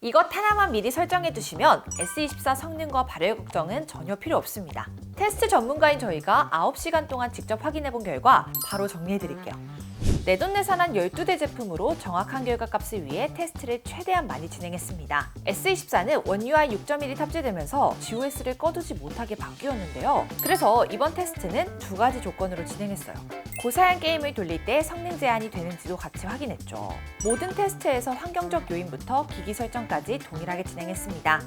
이것 하나만 미리 설정해 두시면 S24 성능과 발열 걱정은 전혀 필요 없습니다. 테스트 전문가인 저희가 9시간 동안 직접 확인해 본 결과 바로 정리해 드릴게요. 내돈내산한 12대 제품으로 정확한 결과값을 위해 테스트를 최대한 많이 진행했습니다. S24는 원 UI 6.1이 탑재되면서 GOS를 꺼두지 못하게 바뀌었는데요. 그래서 이번 테스트는 두 가지 조건으로 진행했어요. 고사양 게임을 돌릴 때 성능 제한이 되는지도 같이 확인했죠. 모든 테스트에서 환경적 요인부터 기기 설정까지 동일하게 진행했습니다.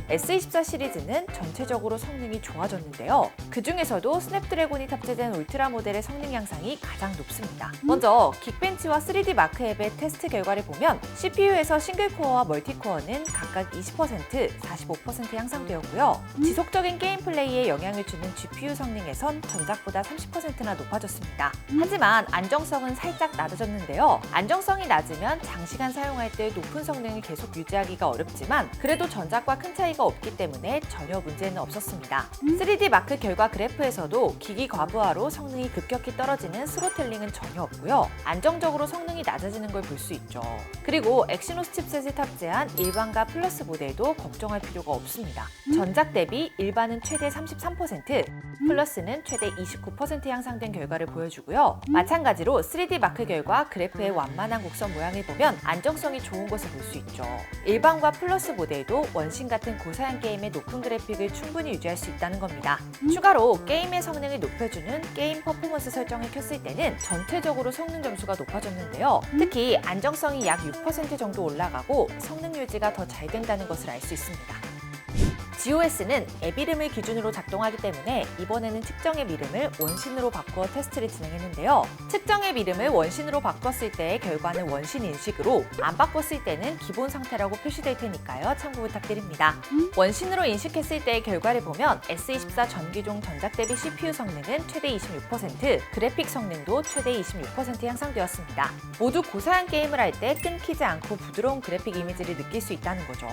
S24 시리즈는 전체적으로 성능이 좋아졌는데요. 그 중에서도 스냅드래곤이 탑재된 울트라 모델의 성능 향상이 가장 높습니다. 먼저 긱벤치와 3D 마크 앱의 테스트 결과를 보면 CPU에서 싱글코어와 멀티코어는 각각 20%, 45% 향상되었고요. 지속적인 게임 플레이에 영향을 주는 GPU 성능에선 전작보다 30%나 높아졌습니다. 하지만 안정성은 살짝 낮아졌는데요. 안정성이 낮으면 장시간 사용할 때 높은 성능을 계속 유지하기가 어렵지만 그래도 전작과 큰 차이가 없기 때문에 전혀 문제는 없었습니다. 3D 마크 결과 그래프에서도 기기 과부하로 성능이 급격히 떨어지는 스로틀링은 전혀 없고요. 안정적으로 성능이 낮아지는 걸 볼 수 있죠. 그리고 엑시노스 칩셋을 탑재한 일반과 플러스 모델도 걱정할 필요가 없습니다. 전작 대비 일반은 최대 33%, 플러스는 최대 29% 향상된 결과를 보여주고요. 마찬가지로 3D 마크 결과 그래프의 완만한 곡선 모양을 보면 안정성이 좋은 것을 볼 수 있죠. 일반과 플러스 모델도 원신 같은 고사양 게임의 높은 그래픽을 충분히 유지할 수 있다는 겁니다. 추가로 게임의 성능을 높여주는 게임 퍼포먼스 설정을 켰을 때는 전체적으로 성능 점수가 높아졌는데요. 특히 안정성이 약 6% 정도 올라가고 성능 유지가 더 잘 된다는 것을 알 수 있습니다. GOS는 앱 이름을 기준으로 작동하기 때문에 이번에는 측정 앱 이름을 원신으로 바꾸어 테스트를 진행했는데요. 측정 앱 이름을 원신으로 바꿨을 때의 결과는 원신 인식으로, 안 바꿨을 때는 기본 상태라고 표시될 테니까요. 참고 부탁드립니다. 원신으로 인식했을 때의 결과를 보면 S24 전기종 전작 대비 CPU 성능은 최대 26%, 그래픽 성능도 최대 26% 향상되었습니다. 모두 고사양 게임을 할 때 끊기지 않고 부드러운 그래픽 이미지를 느낄 수 있다는 거죠.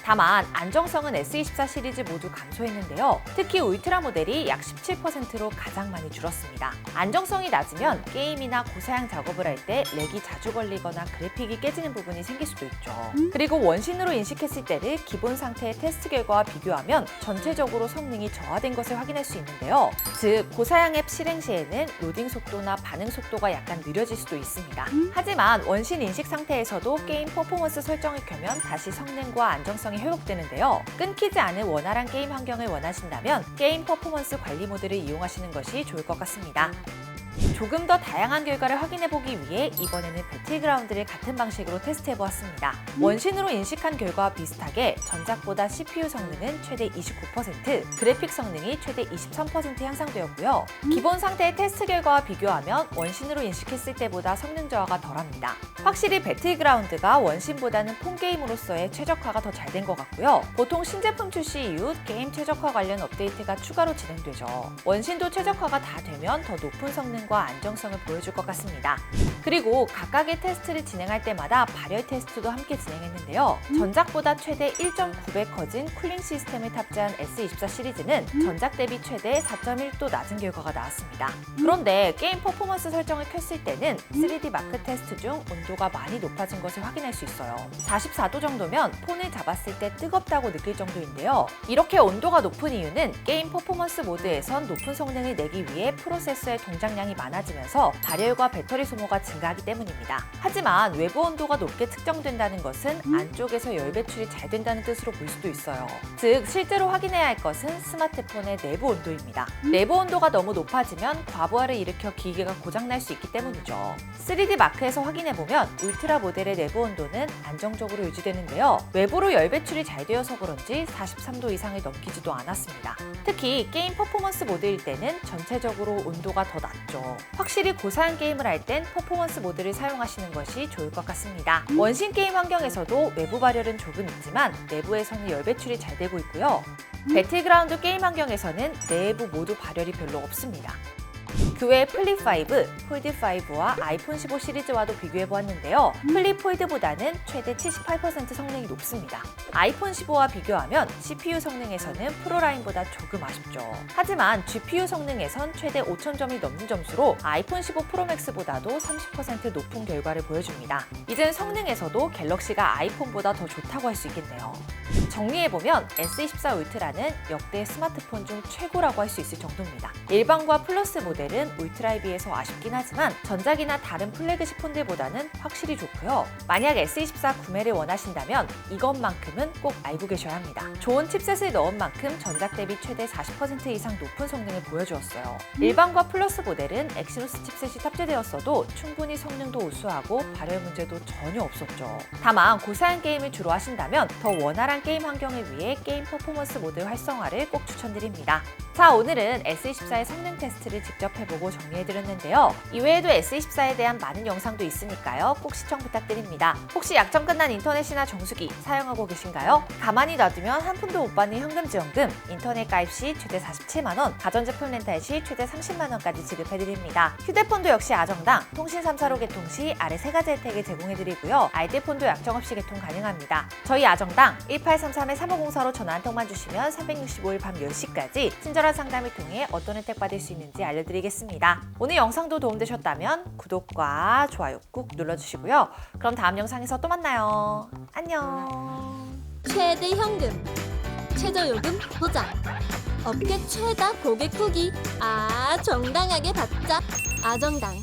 다만 안정성은 S24 시리즈 모두 감소했는데요. 특히 울트라 모델이 약 17%로 가장 많이 줄었습니다. 안정성이 낮으면 게임이나 고사양 작업을 할 때 렉이 자주 걸리거나 그래픽이 깨지는 부분이 생길 수도 있죠. 그리고 원신으로 인식했을 때를 기본 상태의 테스트 결과와 비교하면 전체적으로 성능이 저하된 것을 확인할 수 있는데요. 즉, 고사양 앱 실행 시에는 로딩 속도나 반응 속도가 약간 느려질 수도 있습니다. 하지만 원신 인식 상태에서도 게임 퍼포먼스 설정을 켜면 다시 성능과 안정성이 회복되는데요. 끊기지 않은 원활한 게임 환경을 원하신다면 게임 퍼포먼스 관리 모드를 이용하시는 것이 좋을 것 같습니다. 조금 더 다양한 결과를 확인해보기 위해 이번에는 배틀그라운드를 같은 방식으로 테스트해보았습니다. 원신으로 인식한 결과와 비슷하게 전작보다 CPU 성능은 최대 29%, 그래픽 성능이 최대 23% 향상되었고요. 기본 상태의 테스트 결과와 비교하면 원신으로 인식했을 때보다 성능 저하가 덜합니다. 확실히 배틀그라운드가 원신보다는 폰게임으로서의 최적화가 더 잘 된 것 같고요. 보통 신제품 출시 이후 게임 최적화 관련 업데이트가 추가로 진행되죠. 원신도 최적화가 다 되면 더 높은 성능과 안정성을 보여줄 것 같습니다. 그리고 각각의 테스트를 진행할 때마다 발열 테스트도 함께 진행했는데요. 전작보다 최대 1.9배 커진 쿨링 시스템을 탑재한 S24 시리즈는 전작 대비 최대 4.1도 낮은 결과가 나왔습니다. 그런데 게임 퍼포먼스 설정을 켰을 때는 3D 마크 테스트 중 온도가 많이 높아진 것을 확인할 수 있어요. 44도 정도면 폰을 잡았을 때 뜨겁다고 느낄 정도인데요. 이렇게 온도가 높은 이유는 게임 퍼포먼스 모드에선 높은 성능을 내기 위해 프로세서의 동작량이 많아지면서 발열과 배터리 소모가 증가하기 때문입니다. 하지만 외부 온도가 높게 측정된다는 것은 안쪽에서 열 배출이 잘 된다는 뜻으로 볼 수도 있어요. 즉, 실제로 확인해야 할 것은 스마트폰의 내부 온도입니다. 내부 온도가 너무 높아지면 과부하를 일으켜 기기가 고장날 수 있기 때문이죠. 3D 마크에서 확인해보면 울트라 모델의 내부 온도는 안정적으로 유지되는데요. 외부로 열 배출이 잘 되어서 그런지 43도 이상을 넘기지도 않았습니다. 특히 게임 퍼포먼스 모드일 때는 전체적으로 온도가 더 낮죠. 확실히 고사양 게임을 할 땐 퍼포먼스 모드를 사용하시는 것이 좋을 것 같습니다. 원신 게임 환경에서도 외부 발열은 조금 있지만 내부에서는 열 배출이 잘 되고 있고요. 배틀그라운드 게임 환경에서는 내부 모두 발열이 별로 없습니다. 그 외에 플립5, 폴드5와 아이폰 15 시리즈와도 비교해보았는데요. 플립 폴드보다는 최대 78% 성능이 높습니다. 아이폰 15와 비교하면 CPU 성능에서는 프로라인보다 조금 아쉽죠. 하지만 GPU 성능에선 최대 5000점이 넘는 점수로 아이폰 15 프로맥스보다도 30% 높은 결과를 보여줍니다. 이젠 성능에서도 갤럭시가 아이폰보다 더 좋다고 할 수 있겠네요. 정리해보면 S24 울트라는 역대 스마트폰 중 최고라고 할 수 있을 정도입니다. 일반과 플러스 모델은 울트라에 비해서 아쉽긴 하지만 전작이나 다른 플래그십 폰들보다는 확실히 좋고요. 만약 S24 구매를 원하신다면 이것만큼은 꼭 알고 계셔야 합니다. 좋은 칩셋을 넣은 만큼 전작 대비 최대 40% 이상 높은 성능을 보여주었어요. 일반과 플러스 모델은 엑시노스 칩셋이 탑재되었어도 충분히 성능도 우수하고 발열 문제도 전혀 없었죠. 다만 고사양 게임을 주로 하신다면 더 원활한 게임 환경을 위해 게임 퍼포먼스 모드 활성화를 꼭 추천드립니다. 자, 오늘은 S24의 성능 테스트를 직접 해보고 정리해드렸는데요. 이외에도 S24에 대한 많은 영상도 있으니까요. 꼭 시청 부탁드립니다. 혹시 약정 끝난 인터넷이나 정수기 사용하고 계신가요? 가만히 놔두면 한 푼도 못 받는 현금지원금, 인터넷 가입 시 최대 47만 원, 가전제품 렌탈 시 최대 30만 원까지 지급해드립니다. 휴대폰도 역시 아정당, 통신 3사로 개통 시 아래 3가지 혜택을 제공해드리고요. 알뜰폰도 약정 없이 개통 가능합니다. 저희 아정당 1833-3504로 전화 한 통만 주시면 365일 밤 10시까지 친절한 상담을 통해 어떤 혜택 받을 수 있는지 알려드리겠습니다. 오늘 영상도 도움되셨다면 구독과 좋아요 꾹 눌러주시고요. 그럼 다음 영상에서 또 만나요. 안녕. 최대 현금, 최저 요금 보장, 업계 최다 고객 후기, 정당하게 받자. 아정당.